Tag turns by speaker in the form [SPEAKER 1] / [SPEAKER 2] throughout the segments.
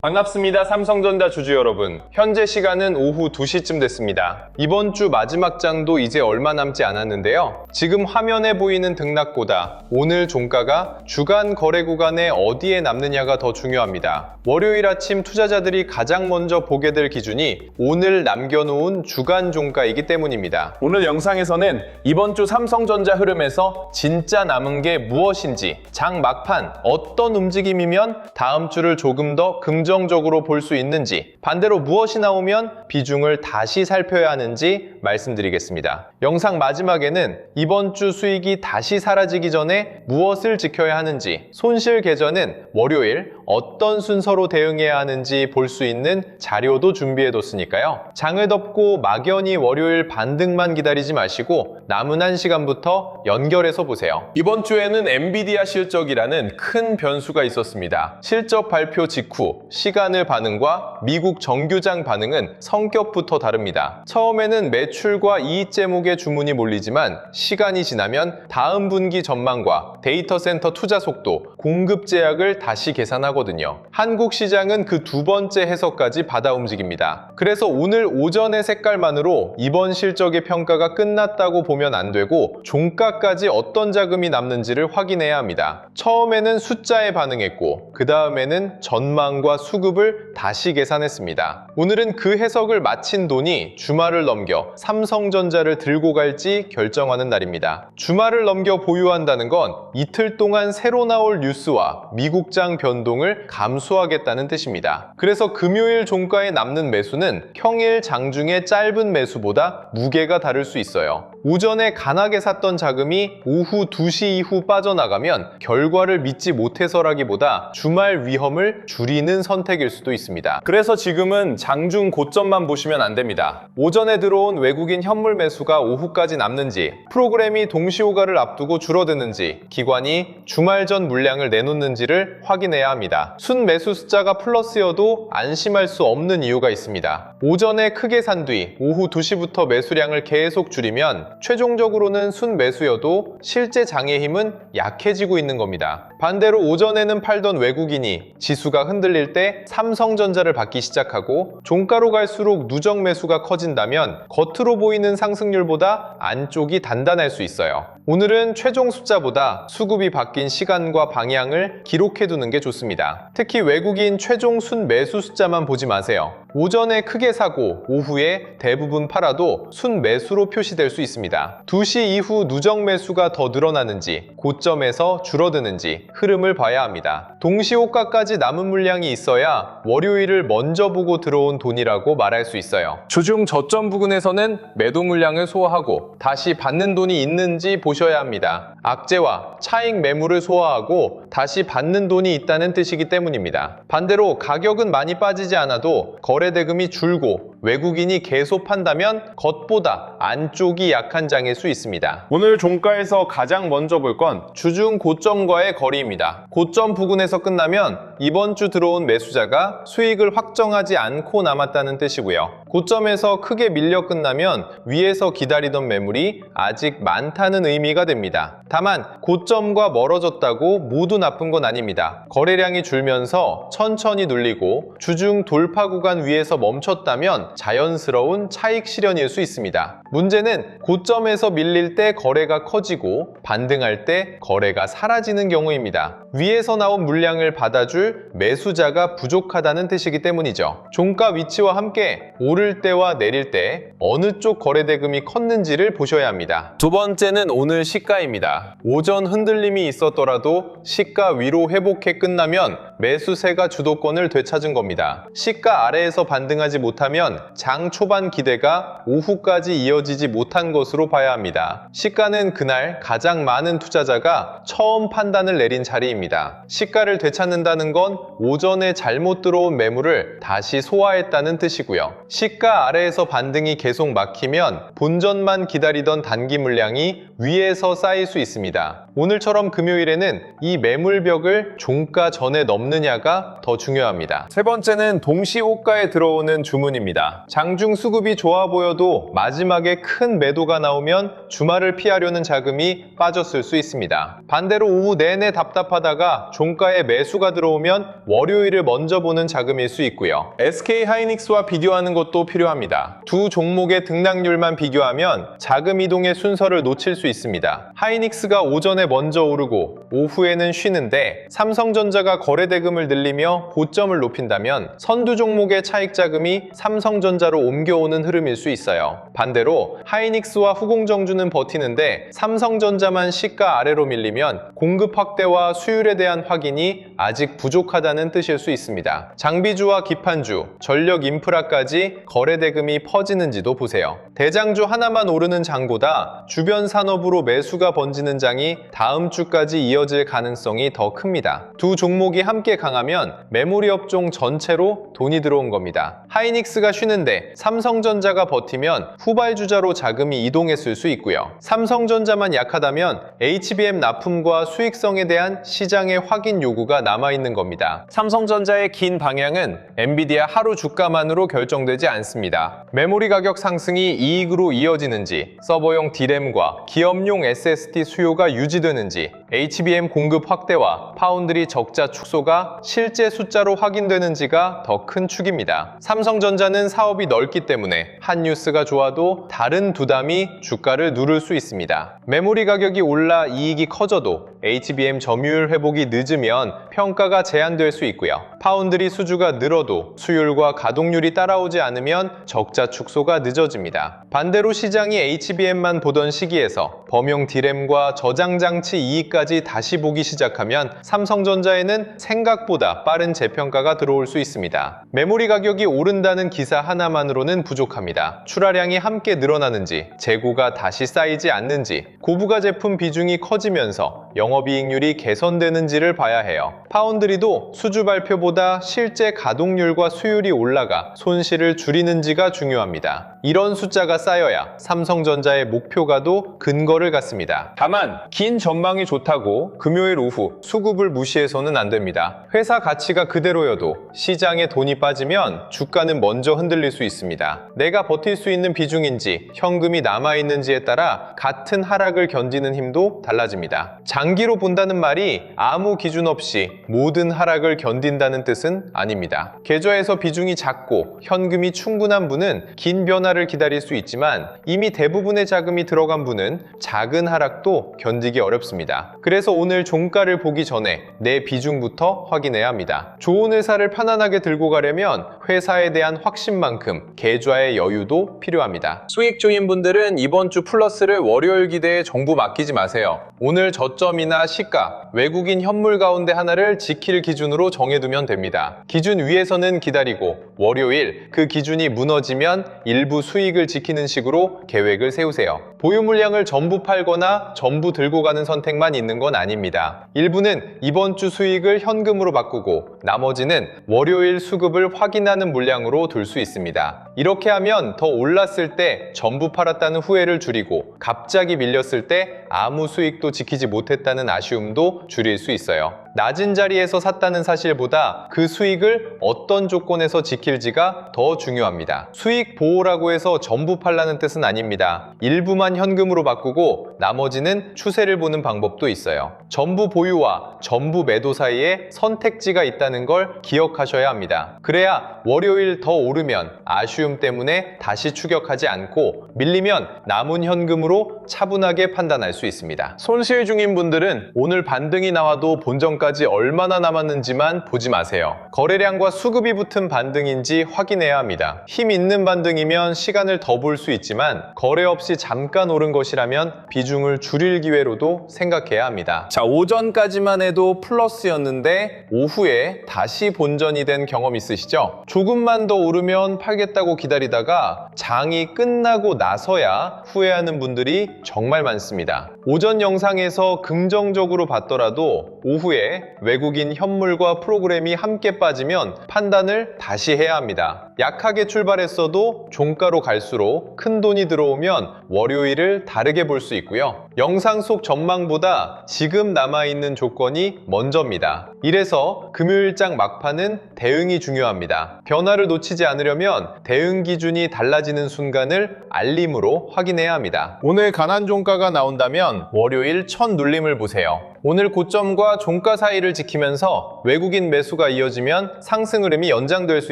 [SPEAKER 1] 반갑습니다. 삼성전자 주주 여러분. 현재 시간은 오후 2시쯤 됐습니다. 이번 주 마지막 장도 이제 얼마 남지 않았는데요. 지금 화면에 보이는 등락보다 오늘 종가가 주간 거래 구간에 어디에 남느냐가 더 중요합니다. 월요일 아침 투자자들이 가장 먼저 보게 될 기준이 오늘 남겨놓은 주간 종가이기 때문입니다. 오늘 영상에서는 이번 주 삼성전자 흐름에서 진짜 남은 게 무엇인지, 장 막판 어떤 움직임이면 다음 주를 조금 더 긍정적으로 볼 수 있는지, 반대로 무엇이 나오면 비중을 다시 살펴야 하는지 말씀드리겠습니다. 영상 마지막에는 이번 주 수익이 다시 사라지기 전에 무엇을 지켜야 하는지, 손실 계좌는 월요일 어떤 순서로 대응해야 하는지 볼 수 있는 자료도 준비해뒀으니까요. 장을 덮고 막연히 월요일 반등만 기다리지 마시고 남은 한 시간부터 연결해서 보세요. 이번 주에는 엔비디아 실적이라는 큰 변수가 있었습니다. 실적 발표 직후 시간을 반응과 미국 정규장 반응은 성격부터 다릅니다. 처음에는 매출과 이익 제목에 주문이 몰리지만 시간이 지나면 다음 분기 전망과 데이터 센터 투자 속도, 공급 제약을 다시 계산하거든요. 한국 시장은 그 두 번째 해석까지 받아 움직입니다. 그래서 오늘 오전의 색깔만으로 이번 실적의 평가가 끝났다고 보면 안 되고 종가까지 어떤 자금이 남는지를 확인해야 합니다. 처음에는 숫자에 반응했고 그 다음에는 전망과 수급을 다시 계산했습니다. 오늘은 그 해석을 마친 돈이 주말을 넘겨 삼성전자를 들고 갈지 결정하는 날입니다. 주말을 넘겨 보유한다는 건 이틀 동안 새로 나올 뉴스와 미국장 변동을 감수하겠다는 뜻입니다. 그래서 금요일 종가에 남는 매수는 평일 장중의 짧은 매수보다 무게가 다를 수 있어요. 오전에 강하게 샀던 자금이 오후 2시 이후 빠져나가면 결과를 믿지 못해서라기보다 주말 위험을 줄이는 선택일 수도 있습니다. 그래서 지금은 장중 고점만 보시면 안 됩니다. 오전에 들어온 외국인 현물 매수가 오후까지 남는지, 프로그램이 동시호가를 앞두고 줄어드는지, 기관이 주말 전 물량을 내놓는지를 확인해야 합니다. 순 매수 숫자가 플러스여도 안심할 수 없는 이유가 있습니다. 오전에 크게 산 뒤 오후 2시부터 매수량을 계속 줄이면 최종적으로는 순 매수여도 실제 장의 힘은 약해지고 있는 겁니다. 반대로 오전에는 팔던 외국인이 지수가 흔들릴 때 삼성전자를 받기 시작하고 종가로 갈수록 누적 매수가 커진다면 겉으로 보이는 상승률보다 안쪽이 단단할 수 있어요. 오늘은 최종 숫자보다 수급이 바뀐 시간과 방향을 기록해두는 게 좋습니다. 특히 외국인 최종 순 매수 숫자만 보지 마세요. 오전에 크게 사고 오후에 대부분 팔아도 순 매수로 표시될 수 있습니다. 2시 이후 누적 매수가 더 늘어나는지, 고점에서 줄어드는지 흐름을 봐야 합니다. 동시호가까지 남은 물량이 있어야 월요일을 먼저 보고 들어온 돈이라고 말할 수 있어요. 주중 저점 부근에서는 매도 물량을 소화하고 다시 받는 돈이 있는지 보셔야 합니다. 악재와 차익 매물을 소화하고 다시 받는 돈이 있다는 뜻이기 때문입니다. 반대로 가격은 많이 빠지지 않아도 거래 대금이 줄고 외국인이 계속 판다면 겉보다 안쪽이 약한 장일 수 있습니다. 오늘 종가에서 가장 먼저 볼 건 주중 고점과의 거리입니다. 고점 부근에서 끝나면 이번 주 들어온 매수자가 수익을 확정하지 않고 남았다는 뜻이고요. 고점에서 크게 밀려 끝나면 위에서 기다리던 매물이 아직 많다는 의미가 됩니다. 다만 고점과 멀어졌다고 모두 나쁜 건 아닙니다. 거래량이 줄면서 천천히 눌리고 주중 돌파 구간 위에서 멈췄다면 자연스러운 차익 실현일 수 있습니다. 문제는 고점에서 밀릴 때 거래가 커지고 반등할 때 거래가 사라지는 경우입니다. 위에서 나온 물량을 받아줄 매수자가 부족하다는 뜻이기 때문이죠. 종가 위치와 함께 오를 때와 내릴 때 어느 쪽 거래 대금이 컸는지를 보셔야 합니다. 두 번째는 오늘 시가입니다. 오전 흔들림이 있었더라도 시가 위로 회복해 끝나면 매수세가 주도권을 되찾은 겁니다. 시가 아래에서 반등하지 못하면 장 초반 기대가 오후까지 이어지지 못한 것으로 봐야 합니다. 시가는 그날 가장 많은 투자자가 처음 판단을 내린 자리입니다. 시가를 되찾는다는 건 오전에 잘못 들어온 매물을 다시 소화했다는 뜻이고요. 시가 아래에서 반등이 계속 막히면 본전만 기다리던 단기 물량이 위에서 쌓일 수 있습니다. 오늘처럼 금요일에는 이 매물벽을 종가 전에 넘느냐가 더 중요합니다. 세 번째는 동시호가에 들어오는 주문입니다. 장중 수급이 좋아 보여도 마지막에 큰 매도가 나오면 주말을 피하려는 자금이 빠졌을 수 있습니다. 반대로 오후 내내 답답하다가 종가에 매수가 들어오면 월요일을 먼저 보는 자금일 수 있고요. SK 하이닉스와 비교하는 것도 필요합니다. 두 종목의 등락률만 비교하면 자금 이동의 순서를 놓칠 수 있습니다. 하이닉스가 오전에 먼저 오르고 오후에는 쉬는데 삼성전자가 거래대금을 늘리며 고점을 높인다면 선두 종목의 차익 자금이 삼성전자로 옮겨오는 흐름일 수 있어요. 반대로 하이닉스와 후공정주는 버티는데 삼성전자만 시가 아래로 밀리면 공급 확대와 수율에 대한 확인이 아직 부족하다는 뜻일 수 있습니다. 장비주와 기판주, 전력 인프라까지 거래대금이 퍼지는지도 보세요. 대장주 하나만 오르는 장보다 주변 산업으로 매수가 번지는 장이 다음 주까지 이어질 가능성이 더 큽니다. 두 종목이 함께 강하면 메모리 업종 전체로 돈이 들어온 겁니다. 하이닉스가 쉬는데 삼성전자가 버티면 후발주자로 자금이 이동했을 수 있고요. 삼성전자만 약하다면 HBM 납품과 수익성에 대한 시장의 확인 요구가 남아있는 겁니다. 삼성전자의 긴 방향은 엔비디아 하루 주가만으로 결정되지 않습니다. 메모리 가격 상승이 이익으로 이어지는지, 서버용 D램과 기업용 SSD 수요가 유지되는지, HBM 공급 확대와 파운드리 적자 축소가 실제 숫자로 확인되는지가 더 큰 축입니다. 삼성전자는 사업이 넓기 때문에 한 뉴스가 좋아도 다른 두담이 주가를 누를 수 있습니다. 메모리 가격이 올라 이익이 커져도 HBM 점유율 회복이 늦으면 평가가 제한될 수 있고요. 파운드리 수주가 늘어도 수율과 가동률이 따라오지 않으면 적자 축소가 늦어집니다. 반대로 시장이 HBM만 보던 시기에서 범용 D램과 저장장치 이익까지 다시 보기 시작하면 삼성전자에는 생각보다 빠른 재평가가 들어올 수 있습니다. 메모리 가격이 오른다는 기사 하나만으로는 부족합니다. 출하량이 함께 늘어나는지, 재고가 다시 쌓이지 않는지, 고부가 제품 비중이 커지면서 영업이익률이 개선되는지를 봐야 해요. 파운드리도 수주 발표보다 실제 가동률과 수율이 올라가 손실을 줄이는지가 중요합니다. 이런 숫자가 쌓여야 삼성전자의 목표가도 근거를 갖습니다. 다만 긴 전망이 좋다고 금요일 오후 수급을 무시해서는 안 됩니다. 회사 가치가 그대로여도 시장에 돈이 빠지면 주가는 먼저 흔들릴 수 있습니다. 내가 버틸 수 있는 비중인지 현금이 남아있는지에 따라 같은 하락을 견디는 힘도 달라집니다. 장기로 본다는 말이 아무 기준 없이 모든 하락을 견딘다는 뜻은 아닙니다. 계좌에서 비중이 작고 현금이 충분한 분은 긴 변화를 기다릴 수 있지만 이미 대부분의 자금이 들어간 분은 작은 하락도 견디기 어렵습니다. 그래서 오늘 종가를 보기 전에 내 비중부터 확인해야 합니다. 좋은 회사를 편안하게 들고 가려면 회사에 대한 확신만큼 계좌의 여유도 필요합니다. 수익중인 분들은 이번 주 플러스를 월요일 기대에 전부 맡기지 마세요. 오늘 저점이나 시가, 외국인 현물 가운데 하나를 지킬 기준으로 정해두면 됩니다. 기준 위에서는 기다리고 월요일 그 기준이 무너지면 일부 수익을 지키는 식으로 계획을 세우세요. 보유 물량을 전부 팔거나 전부 들고 가는 선택만 있는 건 아닙니다. 일부는 이번 주 수익을 현금으로 바꾸고 나머지는 월요일 수급을 확인하는 물량으로 둘 수 있습니다. 이렇게 하면 더 올랐을 때 전부 팔았다는 후회를 줄이고 갑자기 밀렸을 때 아무 수익도 지키지 못했다는 아쉬움도 줄일 수 있어요. 낮은 자리에서 샀다는 사실보다 그 수익을 어떤 조건에서 지킬지가 더 중요합니다. 수익 보호라고 해서 전부 팔라는 뜻은 아닙니다. 일부만 현금으로 바꾸고 나머지는 추세를 보는 방법도 있어요. 전부 보유와 전부 매도 사이에 선택지가 있다는 걸 기억하셔야 합니다. 그래야 월요일 더 오르면 아쉬움 때문에 다시 추격하지 않고 밀리면 남은 현금으로 차분하게 판단할 수 있습니다. 손실 중인 분들은 오늘 반등이 나와도 본전까지 얼마나 남았는지만 보지 마세요. 거래량과 수급이 붙은 반등인지 확인해야 합니다. 힘 있는 반등이면 시간을 더 볼 수 있지만 거래 없이 잠깐 오른 것이라면 비중을 줄일 기회로도 생각해야 합니다. 자, 오전까지만 해도 플러스였는데 오후에 다시 본전이 된 경험 있으시죠? 조금만 더 오르면 팔겠다고 기다리다가 장이 끝나고 나서야 후회하는 분들이 정말 많습니다. 오전 영상에서 긍정적으로 봤더라도 오후에 외국인 현물과 프로그램이 함께 빠지면 판단을 다시 해야 합니다. 약하게 출발했어도 종가로 갈수록 큰 돈이 들어오면 월요일을 다르게 볼 수 있고요. 영상 속 전망보다 지금 남아있는 조건이 먼저입니다. 이래서 금요일장 막판은 대응이 중요합니다. 변화를 놓치지 않으려면 대응 기준이 달라지는 순간을 알림으로 확인해야 합니다. 오늘 강한 종가가 나온다면 월요일 첫 눌림을 보세요. 오늘 고점과 종가 사이를 지키면서 외국인 매수가 이어지면 상승 흐름이 연장될 수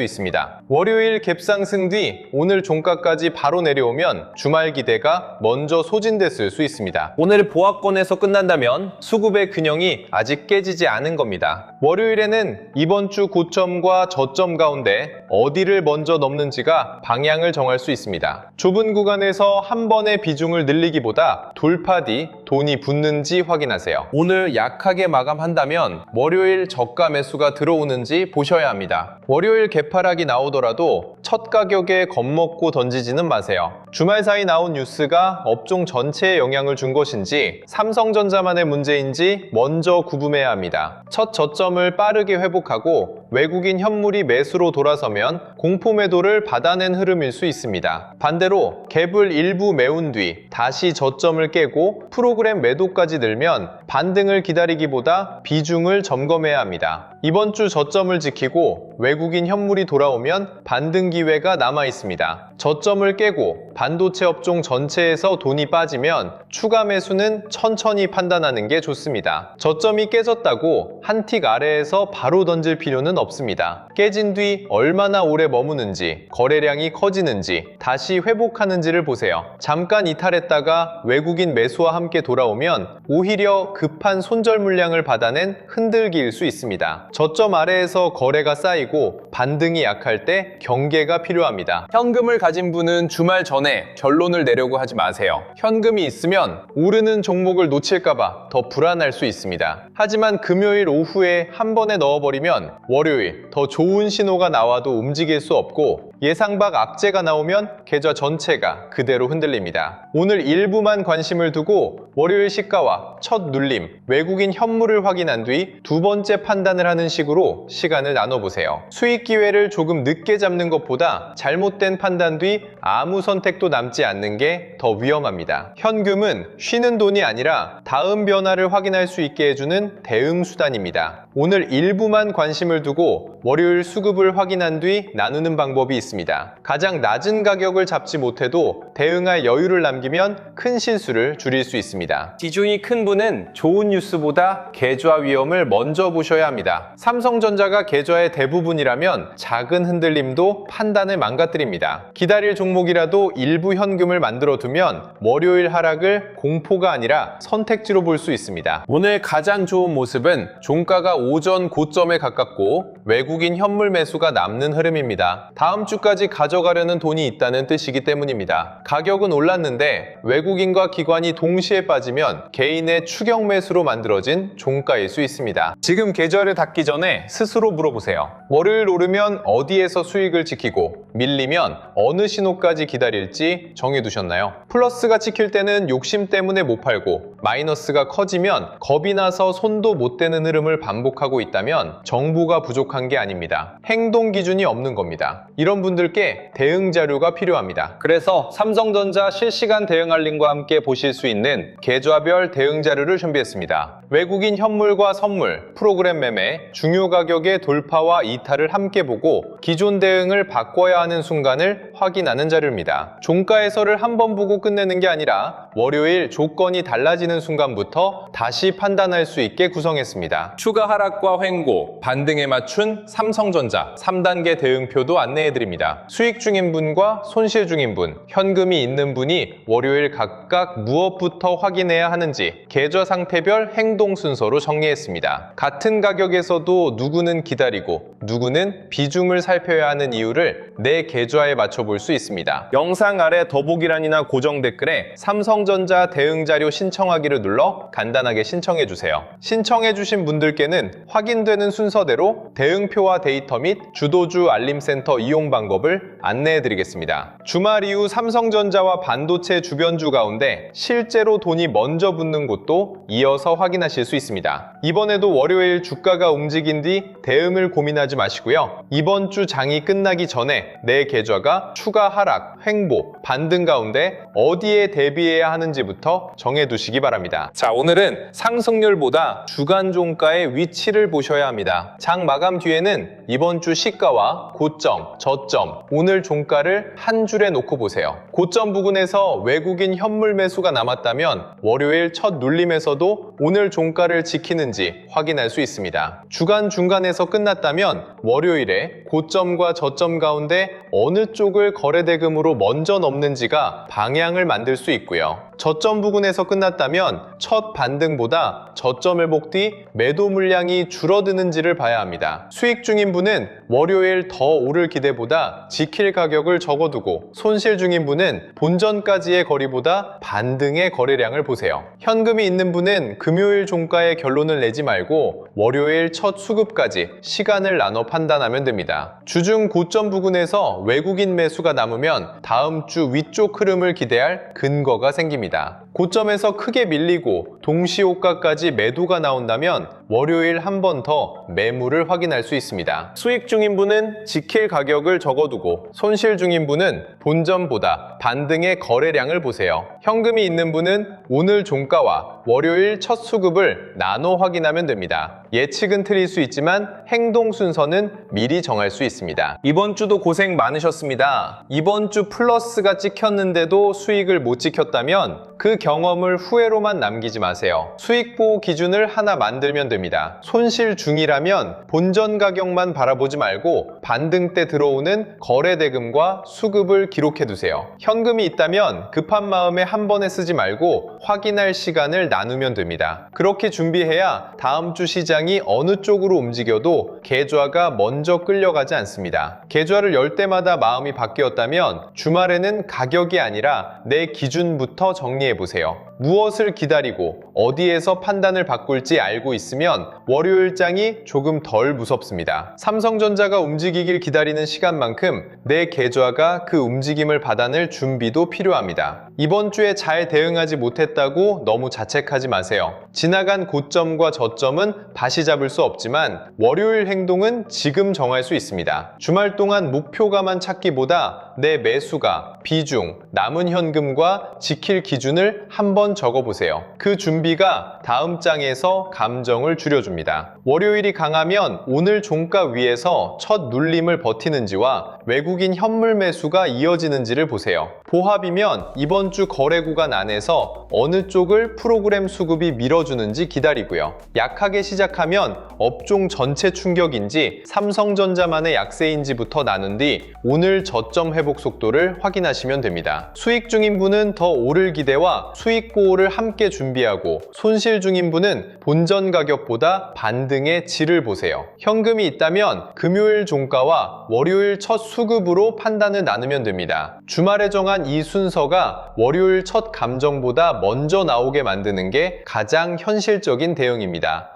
[SPEAKER 1] 있습니다. 월요일 갭상승 뒤 오늘 종가까지 바로 내려오면 주말 기대가 먼저 소진됐을 수 있습니다. 오늘 보합권에서 끝난다면 수급의 균형이 아직 깨지지 않은 겁니다. 월요일에는 이번 주 고점과 저점 가운데 어디를 먼저 넘는지가 방향을 정할 수 있습니다. 좁은 구간에서 한 번의 비중을 늘리기보다 돌파 뒤 돈이 붙는지 확인하세요. 오늘 약하게 마감한다면 월요일 저가 매수가 들어오는지 보셔야 합니다. 월요일 개파락이 나오더라도 첫 가격에 겁먹고 던지지는 마세요. 주말 사이 나온 뉴스가 업종 전체에 영향을 준 것인지 삼성전자만의 문제인지 먼저 구분해야 합니다. 첫 저점을 빠르게 회복하고 외국인 현물이 매수로 돌아서면 공포 매도를 받아낸 흐름일 수 있습니다. 반대로 갭을 일부 메운 뒤 다시 저점을 깨고 프로그램 매도까지 늘면 반등을 기다리기보다 비중을 점검해야 합니다. 이번 주 저점을 지키고 외국인 현물이 돌아오면 반등 기회가 남아 있습니다. 저점을 깨고 반도체 업종 전체에서 돈이 빠지면 추가 매수는 천천히 판단하는 게 좋습니다. 저점이 깨졌다고 한 틱 아래에서 바로 던질 필요는 없습니다. 깨진 뒤 얼마나 오래 머무는지, 거래량이 커지는지, 다시 회복하는지를 보세요. 잠깐 이탈했다가 외국인 매수와 함께 돌아오면 오히려 급한 손절 물량을 받아낸 흔들기일 수 있습니다. 저점 아래에서 거래가 쌓이고 반등이 약할 때 경계가 필요합니다. 현금을 가진 분은 주말 전에 결론을 내려고 하지 마세요. 현금이 있으면 오르는 종목을 놓칠까봐 더 불안할 수 있습니다. 하지만 금요일 오후에 한 번에 넣어버리면 월요일 더 좋은 신호가 나와도 움직일 수 없고 예상 밖 악재가 나오면 계좌 전체가 그대로 흔들립니다. 오늘 일부만 관심을 두고 월요일 시가와 첫 눌림, 외국인 현물을 확인한 뒤 두 번째 판단을 하는 식으로 시간을 나눠보세요. 수익 기회를 조금 늦게 잡는 것보다 잘못된 판단 뒤 아무 선택도 남지 않는 게 더 위험합니다. 현금은 쉬는 돈이 아니라 다음 변화를 확인할 수 있게 해주는 대응 수단입니다. 오늘 일부만 관심을 두고 월요일 수급을 확인한 뒤 나누는 방법이 있습니다. 가장 낮은 가격을 잡지 못해도 대응할 여유를 남기면 큰 실수를 줄일 수 있습니다. 비중이 큰 분은 좋은 뉴스보다 계좌 위험을 먼저 보셔야 합니다. 삼성전자가 계좌의 대부분이라면 작은 흔들림도 판단을 망가뜨립니다. 기다릴 종목이라도 일부 현금을 만들어 두면 월요일 하락을 공포가 아니라 선택지로 볼 수 있습니다. 오늘 가장 좋은 모습은 종가가 오전 고점에 가깝고 외국인 현물 매수가 남는 흐름입니다. 다음 주까지 가져가려는 돈이 있다는 뜻이기 때문입니다. 가격은 올랐는데 외국인과 기관이 동시에 빠지면 개인의 추격 매수로 만들어진 종가일 수 있습니다. 지금 계좌를 닫기 전에 스스로 물어보세요. 월요일 오르면 어디에서 수익을 지키고 밀리면 어느 신호까지 기다릴지 정해두셨나요? 플러스가 찍힐 때는 욕심 때문에 못 팔고 마이너스가 커지면 겁이 나서 손도 못 대는 흐름을 반복하고 있다면 정보가 부족한 게 아닙니다. 행동 기준이 없는 겁니다. 이런 분들께 대응 자료가 필요합니다. 그래서 삼성전자 실시간 대응 알림과 함께 보실 수 있는 계좌별 대응 자료를 준비했습니다. 외국인 현물과 선물, 프로그램 매매, 중요 가격의 돌파와 이탈을 함께 보고 기존 대응을 바꿔야 하는 순간을 확인하는 자료입니다. 종가 해설을 한 번 보고 끝내는 게 아니라 월요일 조건이 달라지는 순간부터 다시 판단할 수 있게 구성했습니다. 추가 하락과 횡보, 반등에 맞춘 삼성전자 3단계 대응표도 안내해드립니다. 수익 중인 분과 손실 중인 분, 현금이 있는 분이 월요일 각각 무엇부터 확인해야 하는지 계좌 상태별 행동 순서로 정리했습니다. 같은 가격에서도 누구는 기다리고 누구는 비중을 살펴야 하는 이유를 내 계좌에 맞춰볼 수 있습니다. 영상 아래 더보기란이나 고정 댓글에 삼성전자 대응 자료 신청하기를 눌러 간단하게 신청해주세요. 신청해주신 분들께는 확인되는 순서대로 대응표와 데이터 및 주도주 알림센터 이용 방법을 안내해드리겠습니다. 주말 이후 삼성전자와 반도체 주변주 가운데 실제로 돈이 먼저 붙는 곳도 이어서 확인하실 수 있습니다. 이번에도 월요일 주가가 움직인 뒤 대응을 고민하지 마시고요. 이번 주 장이 끝나기 전에 내 계좌가 추가 하락, 횡보, 반등 가운데 어디에 대비해야 하는지부터 정해두시기 바랍니다. 바랍니다. 자, 오늘은 상승률보다 주간 종가의 위치를 보셔야 합니다. 장 마감 뒤에는 이번 주 시가와 고점, 저점, 오늘 종가를 한 줄에 놓고 보세요. 고점 부근에서 외국인 현물 매수가 남았다면 월요일 첫 눌림에서도 오늘 종가를 지키는지 확인할 수 있습니다. 주간 중간에서 끝났다면 월요일에 고점과 저점 가운데 어느 쪽을 거래대금으로 먼저 넘는지가 방향을 만들 수 있고요. 저점 부근에서 끝났다면 첫 반등보다 저점 회복 뒤 매도 물량이 줄어드는지를 봐야 합니다. 수익 중인 분은 월요일 더 오를 기대보다 지킬 가격을 적어두고, 손실 중인 분은 본전까지의 거리보다 반등의 거래량을 보세요. 현금이 있는 분은 금요일 종가의 결론을 내지 말고 월요일 첫 수급까지 시간을 나눠 판단하면 됩니다. 주중 고점 부근에서 외국인 매수가 남으면 다음 주 위쪽 흐름을 기대할 근거가 생깁니다. 고점에서 크게 밀리고 동시호가까지 매도가 나온다면 월요일 한 번 더 매물을 확인할 수 있습니다. 수익 중인 분은 지킬 가격을 적어두고, 손실 중인 분은 본전보다 반등의 거래량을 보세요. 현금이 있는 분은 오늘 종가와 월요일 첫 수급을 나눠 확인하면 됩니다. 예측은 틀릴 수 있지만 행동 순서는 미리 정할 수 있습니다. 이번 주도 고생 많으셨습니다. 이번 주 플러스가 찍혔는데도 수익을 못 지켰다면 그 경험을 후회로만 남기지 마세요. 수익 보호 기준을 하나 만들면 됩니다. 손실 중이라면 본전 가격만 바라보지 말고 반등 때 들어오는 거래 대금과 수급을 기록해 두세요. 현금이 있다면 급한 마음에 한 번에 쓰지 말고 확인할 시간을 나누면 됩니다. 그렇게 준비해야 다음 주 시장이 어느 쪽으로 움직여도 계좌가 먼저 끌려가지 않습니다. 계좌를 열 때마다 마음이 바뀌었다면 주말에는 가격이 아니라 내 기준부터 정리해 보세요. 무엇을 기다리고 어디에서 판단을 바꿀지 알고 있으면 월요일장이 조금 덜 무섭습니다. 삼성전자가 움직이길 기다리는 시간만큼 내 계좌가 그 움직임을 받아낼 준비도 필요합니다. 이번 주에 잘 대응하지 못했다고 너무 자책하지 마세요. 지나간 고점과 저점은 다시 잡을 수 없지만 월요일 행동은 지금 정할 수 있습니다. 주말 동안 목표가만 찾기보다 내 매수가, 비중, 남은 현금과 지킬 기준을 한번 적어보세요. 그 준비가 다음 장에서 감정을 줄여줍니다. 월요일이 강하면 오늘 종가 위에서 첫 눌림을 버티는지와 외국인 현물 매수가 이어지는지를 보세요. 보합이면 이번 주 거래 구간 안에서 어느 쪽을 프로그램 수급이 밀어주는지 기다리고요. 약하게 시작하면 업종 전체 충격인지 삼성전자만의 약세인지부터 나눈 뒤 오늘 저점 회복 속도를 확인하시면 됩니다. 수익 중인 분은 더 오를 기대와 수익 보호를 함께 준비하고, 손실 중인 분은 본전 가격보다 반등의 질을 보세요. 현금이 있다면 금요일 종가와 월요일 첫 수급으로 판단을 나누면 됩니다. 주말에 정한 이 순서가 월요일 첫 감정보다 먼저 나오게 만드는 게 가장 현실적인 대응입니다.